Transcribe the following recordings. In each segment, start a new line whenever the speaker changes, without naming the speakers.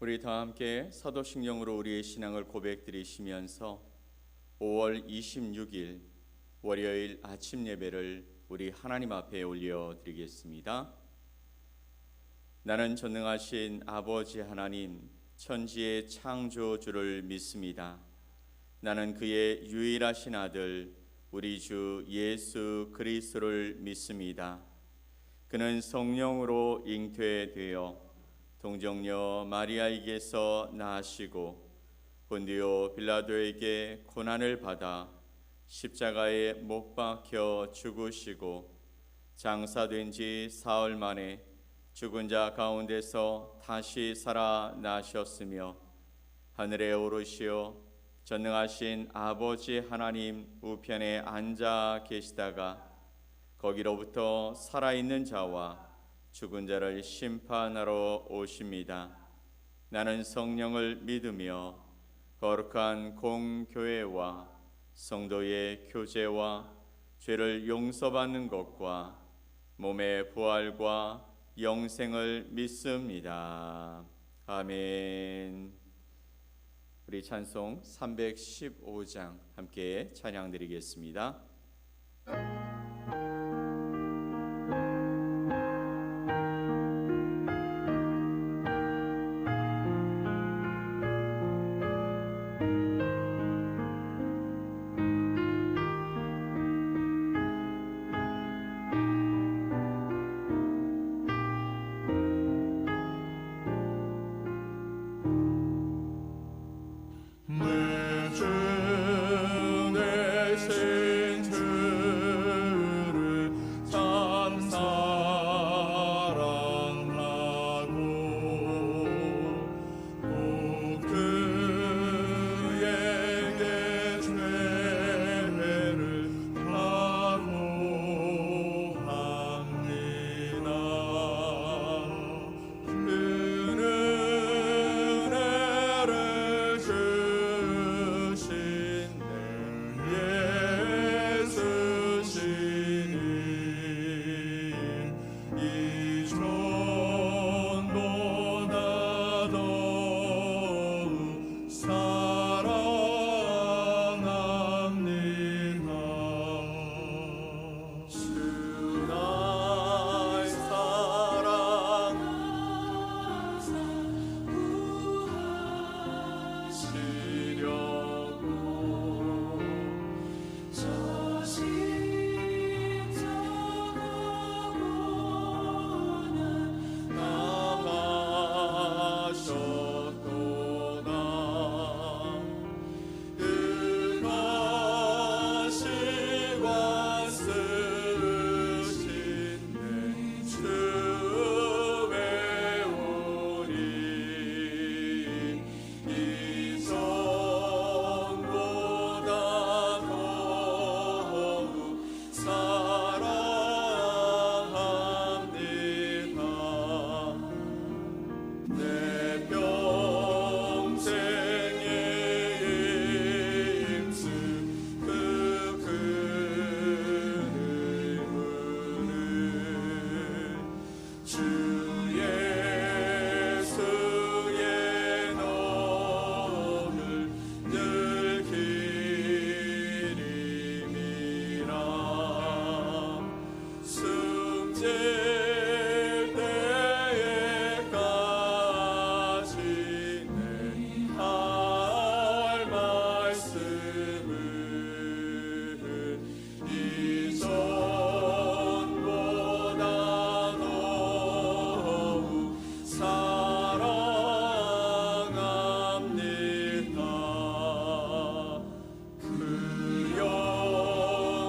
우리 다 함께 사도신경으로 우리의 신앙을 고백드리시면서 5월 26일 월요일 아침 예배를 우리 하나님 앞에 올려드리겠습니다. 나는 전능하신 아버지 하나님, 천지의 창조주를 믿습니다. 나는 그의 유일하신 아들 우리 주 예수 그리스도를 믿습니다. 그는 성령으로 잉태되어 동정녀 마리아에게서 나시고 본디오 빌라도에게 고난을 받아 십자가에 못 박혀 죽으시고 장사된 지 사흘 만에 죽은 자 가운데서 다시 살아나셨으며 하늘에 오르시어 전능하신 아버지 하나님 우편에 앉아 계시다가 거기로부터 살아있는 자와 죽은 자를 심판하러 오십니다. 나는 성령을 믿으며 거룩한 공교회와 성도의 교제와 죄를 용서받는 것과 몸의 부활과 영생을 믿습니다. 아멘. 우리 찬송 315장 함께 찬양드리겠습니다.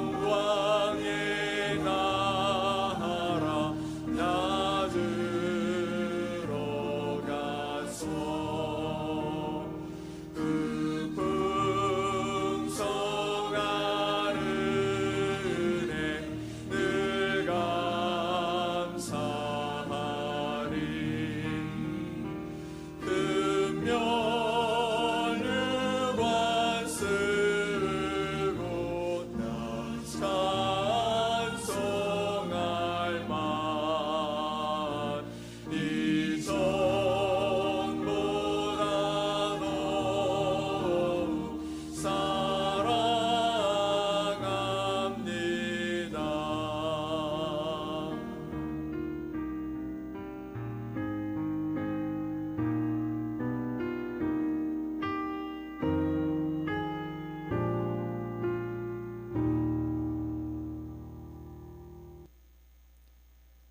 영광의 나라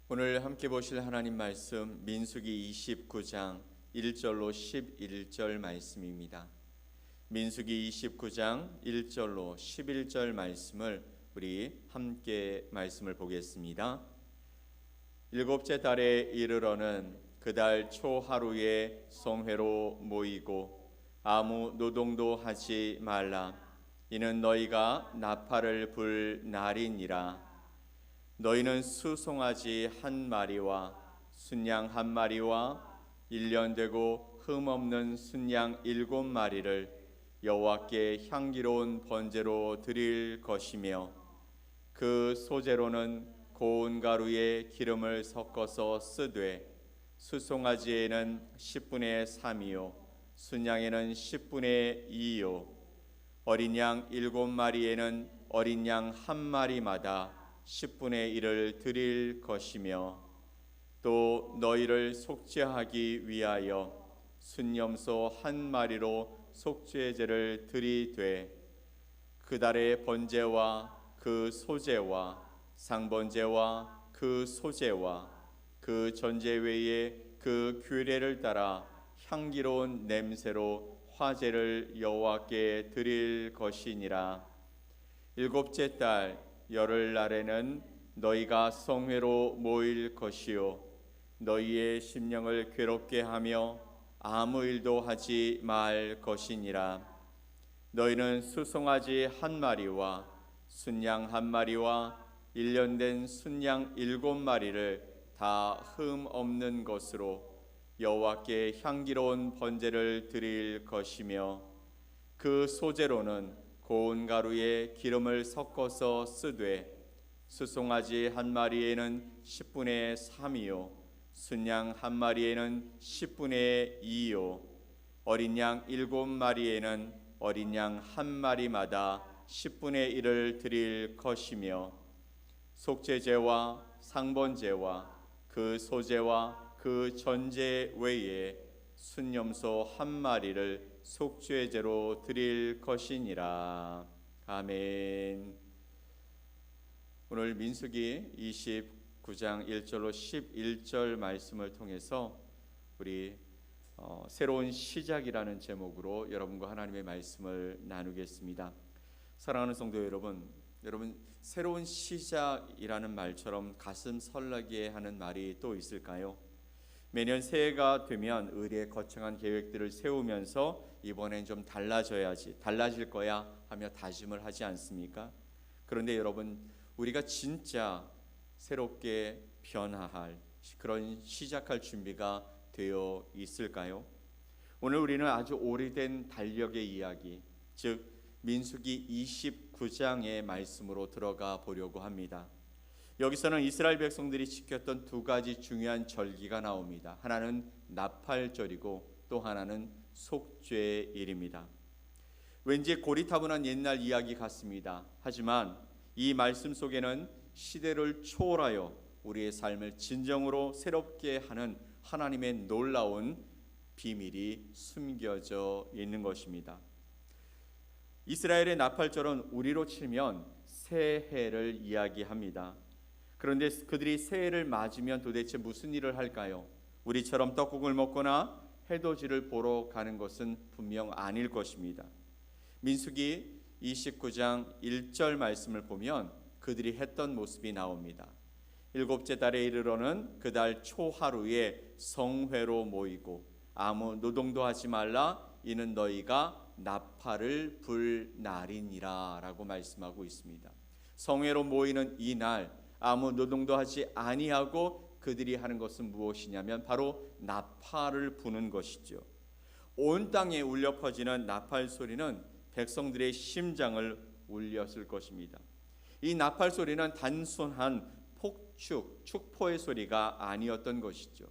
오늘 함께 보실 하나님 말씀 민수기 29장 1절로 11절 말씀입니다. 민수기 29장 1절로 11절 말씀을 우리 함께 말씀을 보겠습니다. 일곱째 달에 이르러는 그 달 초하루에 성회로 모이고 아무 노동도 하지 말라. 이는 너희가 나팔을 불 날이니라. 너희는 수송아지 한 마리와 순양 한 마리와 1년 되고 흠없는 순양 7마리를 여호와께 향기로운 번제로 드릴 것이며 그 소제로는 고운 가루에 기름을 섞어서 쓰되 수송아지에는 10분의 3이요 순양에는 10분의 2요 어린 양 7마리에는 어린 양 한 마리마다 10분의 1을 드릴 것이며 또 너희를 속죄하기 위하여 순염소 한 마리로 속죄제를 드리되 그 달의 번제와 그 소제와 상번제와 그 소제와 그 전제 외에 그 규례를 따라 향기로운 냄새로 화제를 여호와께 드릴 것이니라. 일곱째 달 열흘날에는 너희가 성회로 모일 것이요 너희의 심령을 괴롭게 하며 아무 일도 하지 말 것이니라. 너희는 수송아지 한 마리와 순양 한 마리와 1년 된 순양 7마리를 다 흠 없는 것으로 여호와께 향기로운 번제를 드릴 것이며 그 소제로는 고운 가루에 기름을 섞어서 쓰되 수송아지 한 마리에는 10분의 3이요 순양 한 마리에는 10분의 2요 어린 양 7마리에는 어린 양 한 마리마다 10분의 1을 드릴 것이며 속죄제와 상번제와 그 소제와 그 전제 외에 순염소 한 마리를 속죄제로 드릴 것이니라. 아멘. 오늘 민수기 29장 1절로 11절 말씀을 통해서 우리 새로운 시작이라는 제목으로 여러분과 하나님의 말씀을 나누겠습니다. 사랑하는 성도 여러분, 새로운 시작이라는 말처럼 가슴 설레게 하는 말이 또 있을까요? 매년 새해가 되면 의리의 거창한 계획들을 세우면서 이번엔 좀 달라질 거야 하며 다짐을 하지 않습니까? 그런데 여러분, 우리가 진짜 새롭게 변화할 그런 시작할 준비가 되어 있을까요? 오늘 우리는 아주 오래된 달력의 이야기, 즉 민수기 29장의 말씀으로 들어가 보려고 합니다. 여기서는 이스라엘 백성들이 지켰던 두 가지 중요한 절기가 나옵니다. 하나는 나팔절이고 또 하나는 속죄일입니다. 왠지 고리타분한 옛날 이야기 같습니다. 하지만 이 말씀 속에는 시대를 초월하여 우리의 삶을 진정으로 새롭게 하는 하나님의 놀라운 비밀이 숨겨져 있는 것입니다. 이스라엘의 나팔절은 우리로 치면 새해를 이야기합니다. 그런데 그들이 새해를 맞으면 도대체 무슨 일을 할까요? 우리처럼 떡국을 먹거나 해돋이를 보러 가는 것은 분명 아닐 것입니다. 민수기 29장 1절 말씀을 보면 그들이 했던 모습이 나옵니다. 일곱째 달에 이르러는 그 달 초하루에 성회로 모이고 아무 노동도 하지 말라. 이는 너희가 나팔을 불 날이니라 라고 말씀하고 있습니다. 성회로 모이는 이 날 아무 노동도 하지 아니하고 그들이 하는 것은 무엇이냐면 바로 나팔을 부는 것이죠. 온 땅에 울려 퍼지는 나팔 소리는 백성들의 심장을 울렸을 것입니다. 이 나팔 소리는 단순한 축포의 소리가 아니었던 것이죠.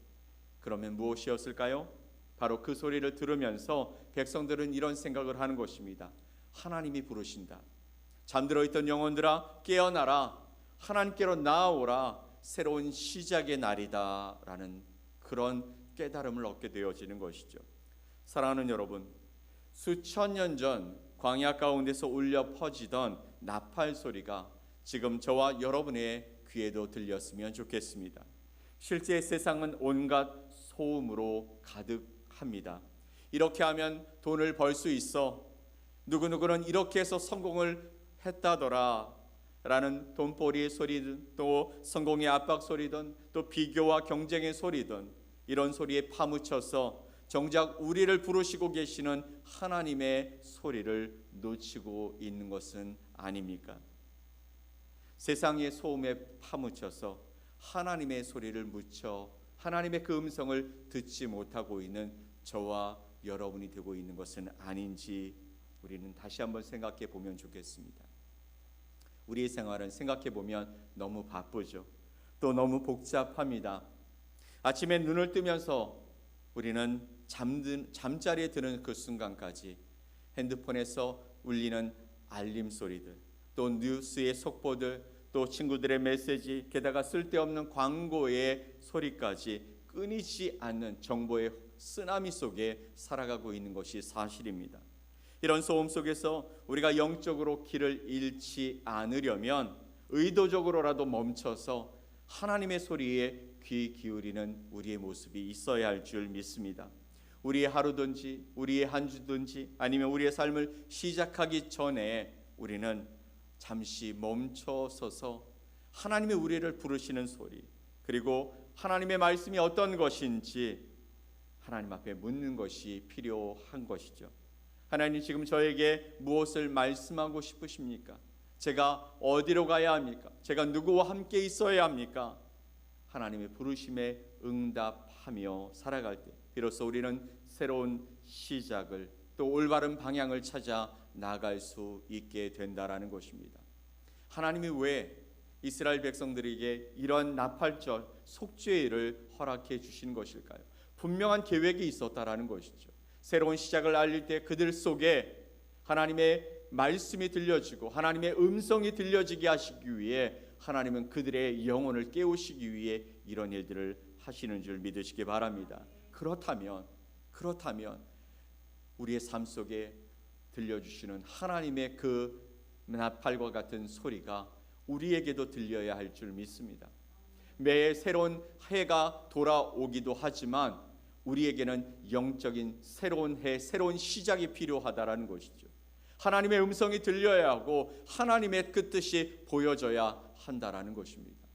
그러면 무엇이었을까요? 바로 그 소리를 들으면서 백성들은 이런 생각을 하는 것입니다. 하나님이 부르신다. 잠들어 있던 영혼들아 깨어나라. 하나님께로 나아오라. 새로운 시작의 날이다 라는 그런 깨달음을 얻게 되어지는 것이죠. 사랑하는 여러분, 수천 년 전 광야 가운데서 울려 퍼지던 나팔 소리가 지금 저와 여러분의 귀에도 들렸으면 좋겠습니다. 실제 세상은 온갖 소음으로 가득합니다. 이렇게 하면 돈을 벌 수 있어. 누구누구는 이렇게 해서 성공을 했다더라 라는 돈벌이의 소리든 또 성공의 압박 소리든 또 비교와 경쟁의 소리든 이런 소리에 파묻혀서 정작 우리를 부르시고 계시는 하나님의 소리를 놓치고 있는 것은 아닙니까? 세상의 소음에 파묻혀서 하나님의 소리를 묻혀 하나님의 그 음성을 듣지 못하고 있는 저와 여러분이 되고 있는 것은 아닌지 우리는 다시 한번 생각해 보면 좋겠습니다. 우리의 생활은 생각해 보면 너무 바쁘죠. 또 너무 복잡합니다. 아침에 눈을 뜨면서 우리는 잠자리에 드는 그 순간까지 핸드폰에서 울리는 알림 소리들, 또 뉴스의 속보들, 또 친구들의 메시지, 게다가 쓸데없는 광고의 소리까지 끊이지 않는 정보의 쓰나미 속에 살아가고 있는 것이 사실입니다. 이런 소음 속에서 우리가 영적으로 길을 잃지 않으려면 의도적으로라도 멈춰서 하나님의 소리에 귀 기울이는 우리의 모습이 있어야 할 줄 믿습니다. 우리의 하루든지 우리의 한 주든지 아니면 우리의 삶을 시작하기 전에 우리는 잠시 멈춰서서 하나님의 우리를 부르시는 소리, 그리고 하나님의 말씀이 어떤 것인지 하나님 앞에 묻는 것이 필요한 것이죠. 하나님, 지금 저에게 무엇을 말씀하고 싶으십니까? 제가 어디로 가야 합니까? 제가 누구와 함께 있어야 합니까? 하나님의 부르심에 응답하며 살아갈 때 비로소 우리는 새로운 시작을, 또 올바른 방향을 찾아 나갈 수 있게 된다라는 것입니다. 하나님이 왜 이스라엘 백성들에게 이런 나팔절 속죄일을 허락해 주신 것일까요? 분명한 계획이 있었다라는 것이죠. 새로운 시작을 알릴 때 그들 속에 하나님의 말씀이 들려지고 하나님의 음성이 들려지게 하시기 위해 하나님은 그들의 영혼을 깨우시기 위해 이런 일들을 하시는 줄 믿으시기 바랍니다. 그렇다면 우리의 삶 속에 들려주시는 하나님의 그 나팔과 같은 소리가 우리에게도 들려야 할 줄 믿습니다. 매해 새로운 해가 돌아오기도 하지만 우리에게는 영적인 새로운 해, 새로운 시작이 필요하다라는 것이죠. 하나님의 음성이 들려야 하고 하나님의 그 뜻이 보여져야 한다라는 것입니다.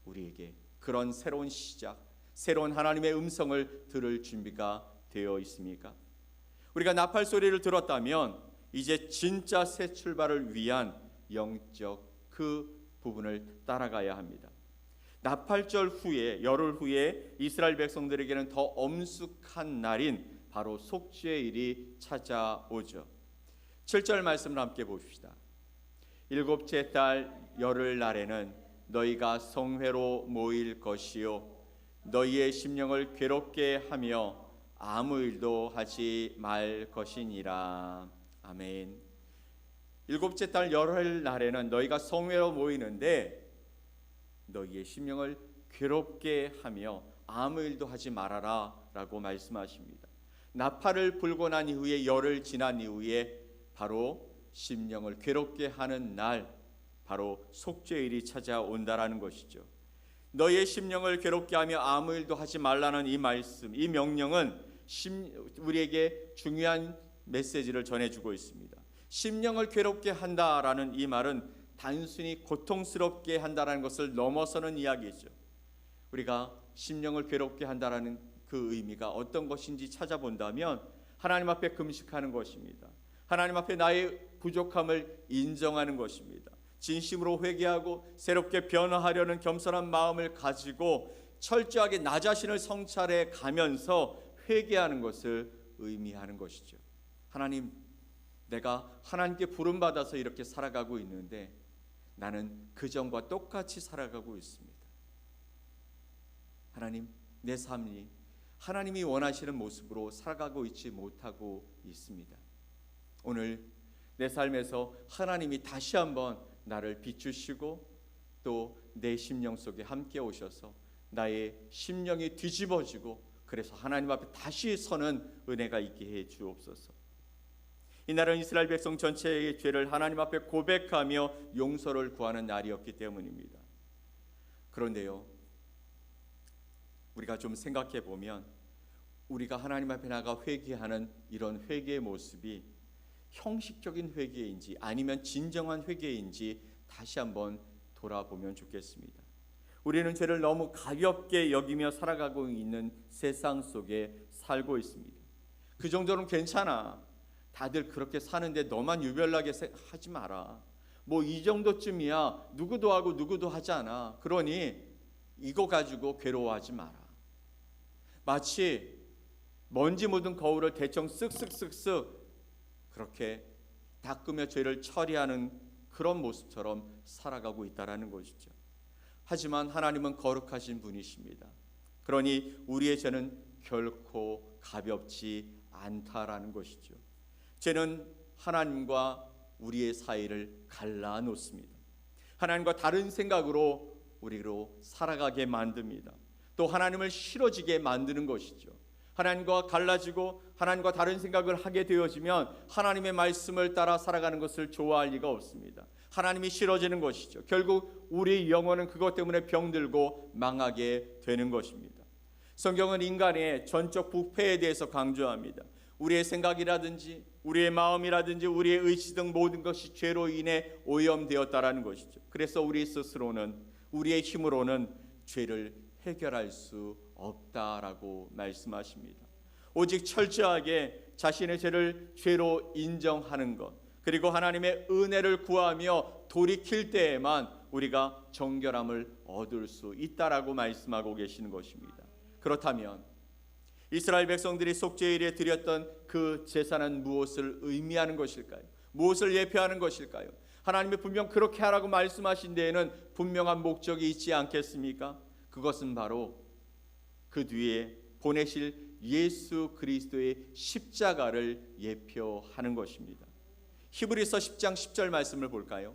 우리에게 그런 새로운 시작, 새로운 하나님의 음성을 들을 준비가 되어 있습니까? 우리가 나팔 소리를 들었다면 이제 진짜 새 출발을 위한 영적 그 부분을 따라가야 합니다. 나팔절 후에, 열흘 후에 이스라엘 백성들에게는 더 엄숙한 날인 바로 속죄일이 찾아오죠. 7절 말씀을 함께 봅시다. 일곱째 달 열흘 날에는 너희가 성회로 모일 것이요 너희의 심령을 괴롭게 하며 아무 일도 하지 말 것이니라. 아멘. 일곱째 달 열흘 날에는 너희가 성회로 모이는데 너희의 심령을 괴롭게 하며 아무 일도 하지 말아라 라고 말씀하십니다. 나팔을 불고 난 이후에 열흘 지난 이후에 바로 심령을 괴롭게 하는 날, 바로 속죄일이 찾아온다라는 것이죠. 너희의 심령을 괴롭게 하며 아무 일도 하지 말라는 이 말씀, 이 명령은 우리에게 중요한 메시지를 전해주고 있습니다. 심령을 괴롭게 한다라는 이 말은 단순히 고통스럽게 한다라는 것을 넘어서는 이야기죠. 우리가 심령을 괴롭게 한다라는 그 의미가 어떤 것인지 찾아본다면 하나님 앞에 금식하는 것입니다. 하나님 앞에 나의 부족함을 인정하는 것입니다. 진심으로 회개하고 새롭게 변화하려는 겸손한 마음을 가지고 철저하게 나 자신을 성찰해 가면서 회개하는 것을 의미하는 것이죠. 하나님, 내가 하나님께 부름받아서 이렇게 살아가고 있는데 나는 그전과 똑같이 살아가고 있습니다. 하나님, 내 삶이 하나님이 원하시는 모습으로 살아가고 있지 못하고 있습니다. 오늘 내 삶에서 하나님이 다시 한번 나를 비추시고 또 내 심령 속에 함께 오셔서 나의 심령이 뒤집어지고 그래서 하나님 앞에 다시 서는 은혜가 있게 해 주옵소서. 이날은 이스라엘 백성 전체의 죄를 하나님 앞에 고백하며 용서를 구하는 날이었기 때문입니다. 그런데요, 우리가 좀 생각해 보면 우리가 하나님 앞에 나가 회개하는 이런 회개의 모습이 형식적인 회개인지 아니면 진정한 회개인지 다시 한번 돌아보면 좋겠습니다. 우리는 죄를 너무 가볍게 여기며 살아가고 있는 세상 속에 살고 있습니다. 그 정도는 괜찮아. 다들 그렇게 사는데 너만 유별나게 하지 마라. 뭐 이 정도쯤이야. 누구도 하고 누구도 하잖아. 그러니 이거 가지고 괴로워하지 마라. 마치 먼지 묻은 거울을 대충 쓱쓱쓱쓱 그렇게 닦으며 죄를 처리하는 그런 모습처럼 살아가고 있다라는 것이죠. 하지만 하나님은 거룩하신 분이십니다. 그러니 우리의 죄는 결코 가볍지 않다라는 것이죠. 죄는 하나님과 우리의 사이를 갈라놓습니다. 하나님과 다른 생각으로 우리로 살아가게 만듭니다. 또 하나님을 싫어지게 만드는 것이죠. 하나님과 갈라지고 하나님과 다른 생각을 하게 되어지면 하나님의 말씀을 따라 살아가는 것을 좋아할 리가 없습니다. 하나님이 싫어지는 것이죠. 결국 우리 영혼은 그것 때문에 병들고 망하게 되는 것입니다. 성경은 인간의 전적 부패에 대해서 강조합니다. 우리의 생각이라든지 우리의 마음이라든지 우리의 의지 등 모든 것이 죄로 인해 오염되었다라는 것이죠. 그래서 우리 스스로는 우리의 힘으로는 죄를 해결할 수 없다라고 말씀하십니다. 오직 철저하게 자신의 죄를 죄로 인정하는 것, 그리고 하나님의 은혜를 구하며 돌이킬 때에만 우리가 정결함을 얻을 수 있다라고 말씀하고 계시는 것입니다. 그렇다면 이스라엘 백성들이 속죄일에 드렸던 그 제사는 무엇을 의미하는 것일까요? 무엇을 예표하는 것일까요? 하나님이 분명 그렇게 하라고 말씀하신 데에는 분명한 목적이 있지 않겠습니까? 그것은 바로 그 뒤에 보내실 예수 그리스도의 십자가를 예표하는 것입니다. 히브리서 10장 10절 말씀을 볼까요?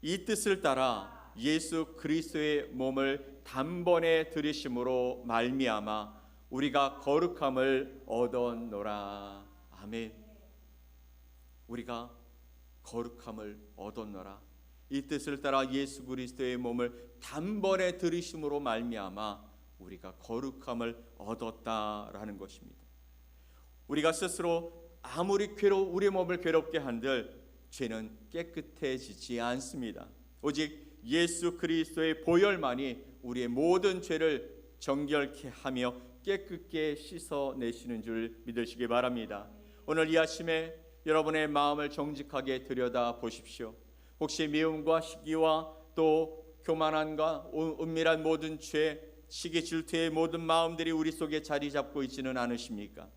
이 뜻을 따라 예수 그리스도의 몸을 단번에 들이심으로 말미암아 우리가 거룩함을 얻었노라. 아멘. 우리가 거룩함을 얻었노라. 이 뜻을 따라 예수 그리스도의 몸을 단번에 들이심으로 말미암아 우리가 거룩함을 얻었다라는 것입니다. 우리가 스스로 아무리 우리 몸을 괴롭게 한들 죄는 깨끗해지지 않습니다. 오직 예수 그리스도의 보혈만이 우리의 모든 죄를 정결케 하며 깨끗게 씻어내시는 줄 믿으시기 바랍니다. 오늘 이 아침에 여러분의 마음을 정직하게 들여다 보십시오. 혹시 미움과 시기와 또 교만함과 은밀한 모든 죄, 시기 질투의 모든 마음들이 우리 속에 자리 잡고 있지는 않으십니까?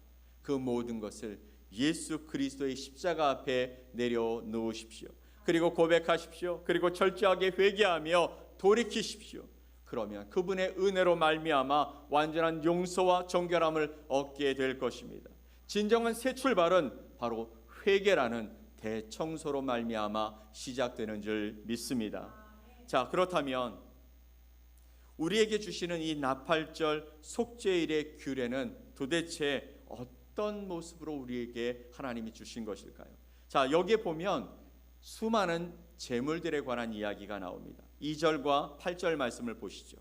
그 모든 것을 예수 그리스도의 십자가 앞에 내려놓으십시오. 그리고 고백하십시오. 그리고 철저하게 회개하며 돌이키십시오. 그러면 그분의 은혜로 말미암아 완전한 용서와 정결함을 얻게 될 것입니다. 진정한 새 출발은 바로 회개라는 대청소로 말미암아 시작되는 줄 믿습니다. 자, 그렇다면 우리에게 주시는 이 나팔절 속죄일의 규례는 도대체 어떤 모습으로 우리에게 하나님이 주신 것일까요? 자, 여기에 보면 수많은 제물들에 관한 이야기가 나옵니다. 2절과 8절 말씀을 보시죠.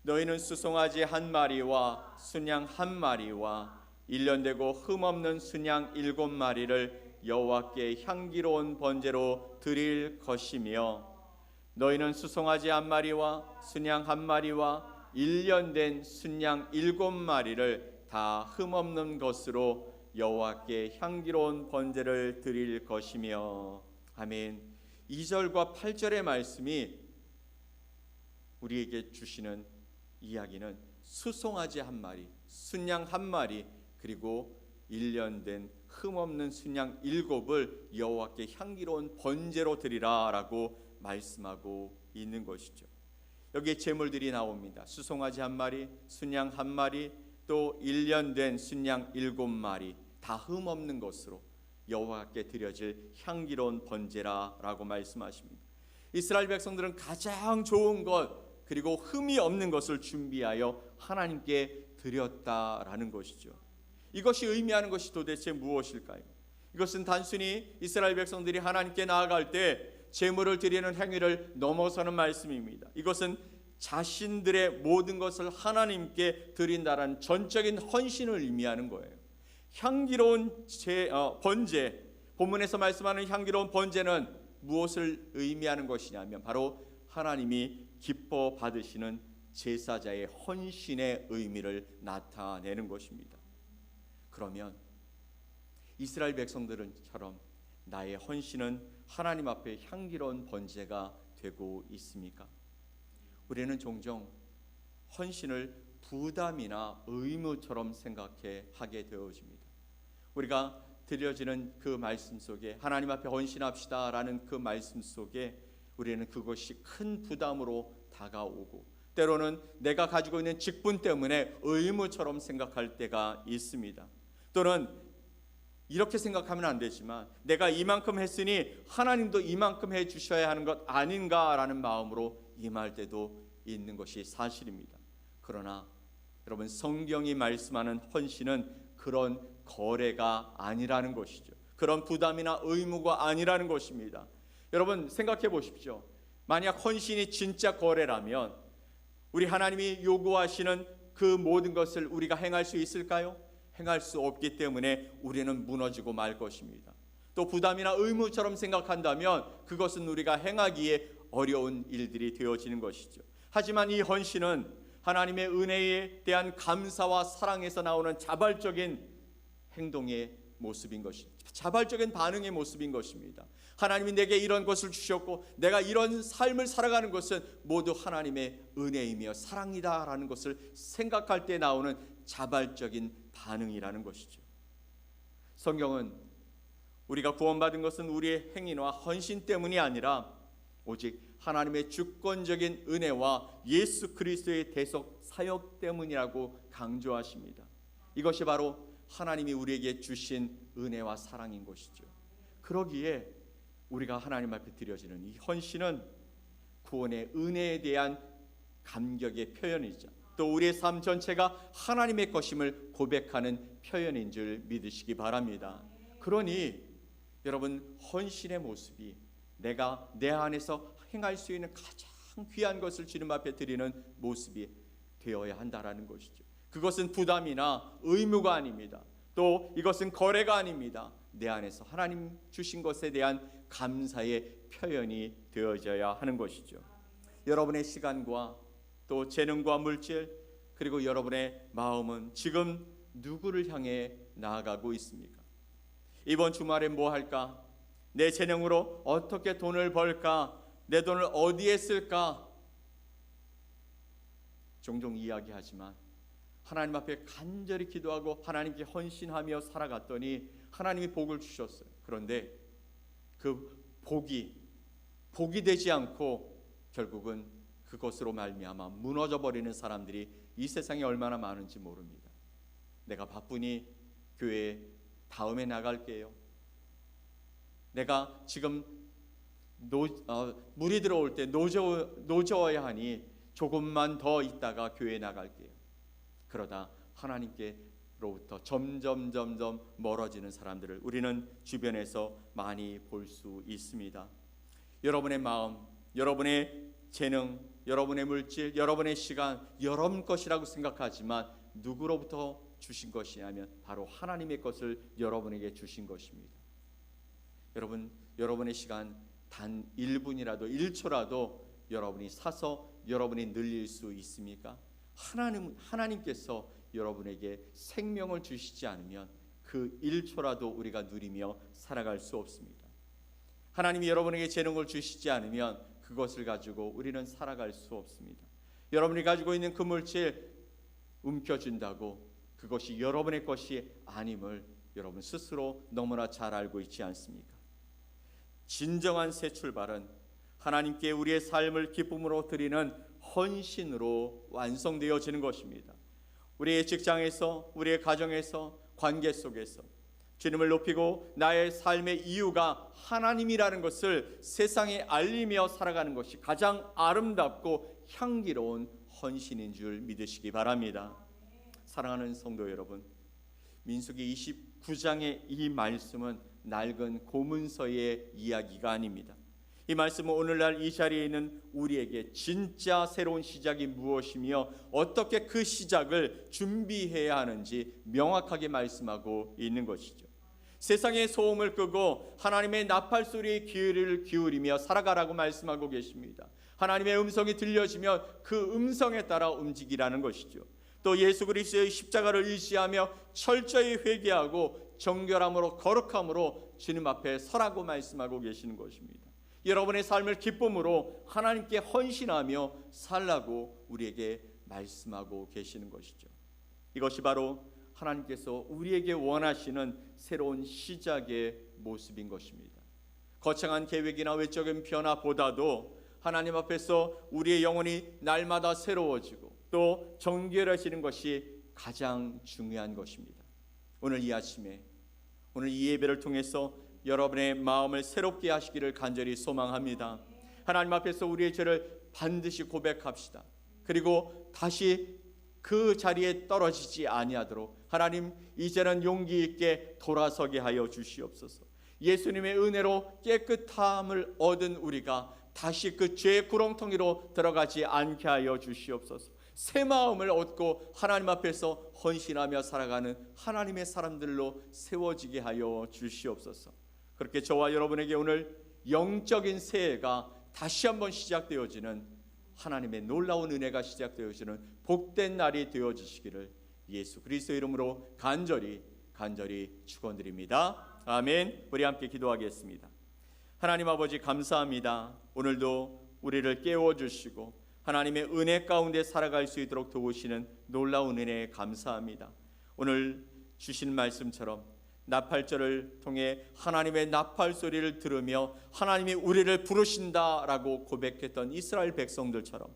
너희는 수송아지 한 마리와 순양 한 마리와 1년 되고 흠없는 순양 7마리를 여호와께 향기로운 번제로 드릴 것이며 너희는 수송아지 한 마리와 순양 한 마리와 1년 된 순양 7마리를 다 흠없는 것으로 여호와께 향기로운 번제를 드릴 것이며. 아멘. 2절과 8절의 말씀이 우리에게 주시는 이야기는 수송아지 한 마리, 순양 한 마리, 그리고 1년 된 흠없는 순양 7을 여호와께 향기로운 번제로 드리라 라고 말씀하고 있는 것이죠. 여기에 제물들이 나옵니다. 수송아지 한 마리, 순양 한 마리, 또 1년 된 순양 7마리, 다 흠없는 것으로 여호와께 드려질 향기로운 번제라라고 말씀하십니다. 이스라엘 백성들은 가장 좋은 것 그리고 흠이 없는 것을 준비하여 하나님께 드렸다라는 것이죠. 이것이 의미하는 것이 도대체 무엇일까요? 이것은 단순히 이스라엘 백성들이 하나님께 나아갈 때 제물을 드리는 행위를 넘어서는 말씀입니다. 이것은 자신들의 모든 것을 하나님께 드린다라는 전적인 헌신을 의미하는 거예요. 향기로운 번제, 본문에서 말씀하는 향기로운 번제는 무엇을 의미하는 것이냐면 바로 하나님이 기뻐 받으시는 제사자의 헌신의 의미를 나타내는 것입니다. 그러면 이스라엘 백성들처럼 나의 헌신은 하나님 앞에 향기로운 번제가 되고 있습니까? 우리는 종종 헌신을 부담이나 의무처럼 하게 되어집니다. 우리가 드려지는 그 말씀 속에 하나님 앞에 헌신합시다라는 그 말씀 속에 우리는 그것이 큰 부담으로 다가오고 때로는 내가 가지고 있는 직분 때문에 의무처럼 생각할 때가 있습니다. 또는 이렇게 생각하면 안 되지만 내가 이만큼 했으니 하나님도 이만큼 해 주셔야 하는 것 아닌가라는 마음으로 임할 때도 있는 것이 사실입니다. 그러나 여러분, 성경이 말씀하는 헌신은 그런 거래가 아니라는 것이죠. 그런 부담이나 의무가 아니라는 것입니다. 여러분 생각해 보십시오. 만약 헌신이 진짜 거래라면 우리 하나님이 요구하시는 그 모든 것을 우리가 행할 수 있을까요? 행할 수 없기 때문에 우리는 무너지고 말 것입니다. 또 부담이나 의무처럼 생각한다면 그것은 우리가 행하기에 어려운 일들이 되어지는 것이죠. 하지만 이 헌신은 하나님의 은혜에 대한 감사와 사랑에서 나오는 자발적인 행동의 모습인 것입니다. 자발적인 반응의 모습인 것입니다. 하나님이 내게 이런 것을 주셨고 내가 이런 삶을 살아가는 것은 모두 하나님의 은혜이며 사랑이다라는 것을 생각할 때 나오는 자발적인 반응이라는 것이죠. 성경은 우리가 구원받은 것은 우리의 행위와 헌신 때문이 아니라 오직 하나님의 주권적인 은혜와 예수 그리스도의 대속 사역 때문이라고 강조하십니다. 이것이 바로 하나님이 우리에게 주신 은혜와 사랑인 것이죠. 그러기에 우리가 하나님 앞에 드려지는 이 헌신은 구원의 은혜에 대한 감격의 표현이죠. 또 우리의 삶 전체가 하나님의 것임을 고백하는 표현인 줄 믿으시기 바랍니다. 그러니 여러분, 헌신의 모습이 내가 내 안에서 행할 수 있는 가장 귀한 것을 주님 앞에 드리는 모습이 되어야 한다라는 것이죠. 그것은 부담이나 의무가 아닙니다. 또 이것은 거래가 아닙니다. 내 안에서 하나님 주신 것에 대한 감사의 표현이 되어져야 하는 것이죠. 여러분의 시간과 또 재능과 물질 그리고 여러분의 마음은 지금 누구를 향해 나아가고 있습니까? 이번 주말에 뭐 할까? 내 재능으로 어떻게 돈을 벌까? 내 돈을 어디에 쓸까? 종종 이야기하지만 하나님 앞에 간절히 기도하고 하나님께 헌신하며 살아갔더니 하나님이 복을 주셨어요. 그런데 그 복이 되지 않고 결국은 그것으로 말미암아 무너져 버리는 사람들이 이 세상에 얼마나 많은지 모릅니다. 내가 바쁘니 교회 다음에 나갈게요. 내가 지금 물이 들어올 때 노져야 하니 조금만 더 있다가 교회 나갈게요. 그러다 하나님께로부터 점점 멀어지는 사람들을 우리는 주변에서 많이 볼 수 있습니다. 여러분의 마음, 여러분의 재능, 여러분의 물질, 여러분의 시간, 여러분 것이라고 생각하지만 누구로부터 주신 것이냐면 바로 하나님의 것을 여러분에게 주신 것입니다. 여러분, 여러분의 시간 단 1분이라도 1초라도 여러분이 사서 여러분이 늘릴 수 있습니까? 하나님께서 여러분에게 생명을 주시지 않으면 그 1초라도 우리가 누리며 살아갈 수 없습니다. 하나님이 여러분에게 재능을 주시지 않으면 그것을 가지고 우리는 살아갈 수 없습니다. 여러분이 가지고 있는 그 물질 움켜쥔다고 그것이 여러분의 것이 아님을 여러분 스스로 너무나 잘 알고 있지 않습니까? 진정한 새 출발은 하나님께 우리의 삶을 기쁨으로 드리는 헌신으로 완성되어지는 것입니다. 우리의 직장에서, 우리의 가정에서, 관계 속에서 주님을 높이고 나의 삶의 이유가 하나님이라는 것을 세상에 알리며 살아가는 것이 가장 아름답고 향기로운 헌신인 줄 믿으시기 바랍니다. 사랑하는 성도 여러분, 민수기 29장의 이 말씀은 낡은 고문서의 이야기가 아닙니다. 이 말씀은 오늘날 이 자리에 있는 우리에게 진짜 새로운 시작이 무엇이며 어떻게 그 시작을 준비해야 하는지 명확하게 말씀하고 있는 것이죠. 세상의 소음을 끄고 하나님의 나팔 소리에 귀를 기울이며 살아가라고 말씀하고 계십니다. 하나님의 음성이 들려지면 그 음성에 따라 움직이라는 것이죠. 또 예수 그리스도의 십자가를 의지하며 철저히 회개하고 정결함으로 거룩함으로 주님 앞에 서라고 말씀하고 계시는 것입니다. 여러분의 삶을 기쁨으로 하나님께 헌신하며 살라고 우리에게 말씀하고 계시는 것이죠. 이것이 바로 하나님께서 우리에게 원하시는 새로운 시작의 모습인 것입니다. 거창한 계획이나 외적인 변화보다도 하나님 앞에서 우리의 영혼이 날마다 새로워지고 또 정결해지는 것이 가장 중요한 것입니다. 오늘 이 아침에 오늘 이 예배를 통해서 여러분의 마음을 새롭게 하시기를 간절히 소망합니다. 하나님 앞에서 우리의 죄를 반드시 고백합시다. 그리고 다시 그 자리에 떨어지지 아니하도록 하나님 이제는 용기 있게 돌아서게 하여 주시옵소서. 예수님의 은혜로 깨끗함을 얻은 우리가 다시 그 죄의 구렁텅이로 들어가지 않게 하여 주시옵소서. 새 마음을 얻고 하나님 앞에서 헌신하며 살아가는 하나님의 사람들로 세워지게 하여 주시옵소서. 그렇게 저와 여러분에게 오늘 영적인 새해가 다시 한번 시작되어지는 하나님의 놀라운 은혜가 시작되어지는 복된 날이 되어지시기를 예수 그리스도의 이름으로 간절히 축원드립니다. 아멘. 우리 함께 기도하겠습니다. 하나님 아버지 감사합니다. 오늘도 우리를 깨워주시고 하나님의 은혜 가운데 살아갈 수 있도록 도우시는 놀라운 은혜에 감사합니다. 오늘 주신 말씀처럼 나팔절을 통해 하나님의 나팔 소리를 들으며 하나님이 우리를 부르신다라고 고백했던 이스라엘 백성들처럼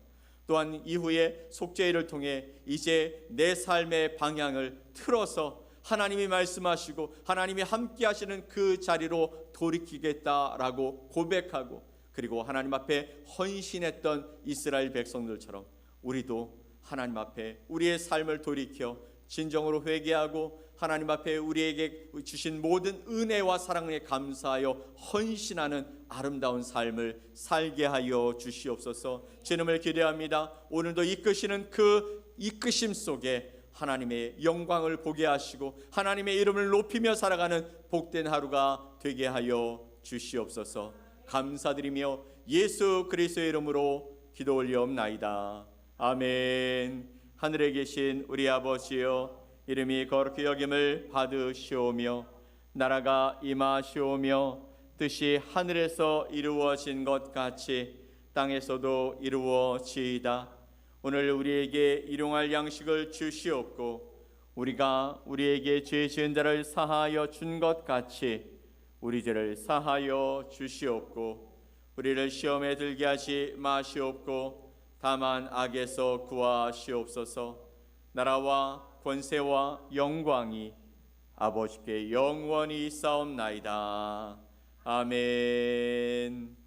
또한 이후에 속죄일을 통해 이제 내 삶의 방향을 틀어서 하나님이 말씀하시고 하나님이 함께 하시는 그 자리로 돌이키겠다라고 고백하고 그리고 하나님 앞에 헌신했던 이스라엘 백성들처럼 우리도 하나님 앞에 우리의 삶을 돌이켜 진정으로 회개하고 하나님 앞에 우리에게 주신 모든 은혜와 사랑에 감사하여 헌신하는 아름다운 삶을 살게 하여 주시옵소서. 주님을 기대합니다. 오늘도 이끄시는 그 이끄심 속에 하나님의 영광을 보게 하시고 하나님의 이름을 높이며 살아가는 복된 하루가 되게 하여 주시옵소서. 감사드리며 예수 그리스도의 이름으로 기도 올리옵나이다. 아멘. 하늘에 계신 우리 아버지여, 이름이 거룩히 여김을 받으시오며 나라가 임하시오며 뜻이 하늘에서 이루어진 것 같이 땅에서도 이루어지이다. 오늘 우리에게 일용할 양식을 주시옵고 우리가 우리에게 죄 지은 자를 사하여 준 것 같이 우리 죄를 사하여 주시옵고 우리를 시험에 들게 하지 마시옵고 다만 악에서 구하시옵소서. 나라와 권세와 영광이 아버지께 영원히 있사옵나이다. 아멘.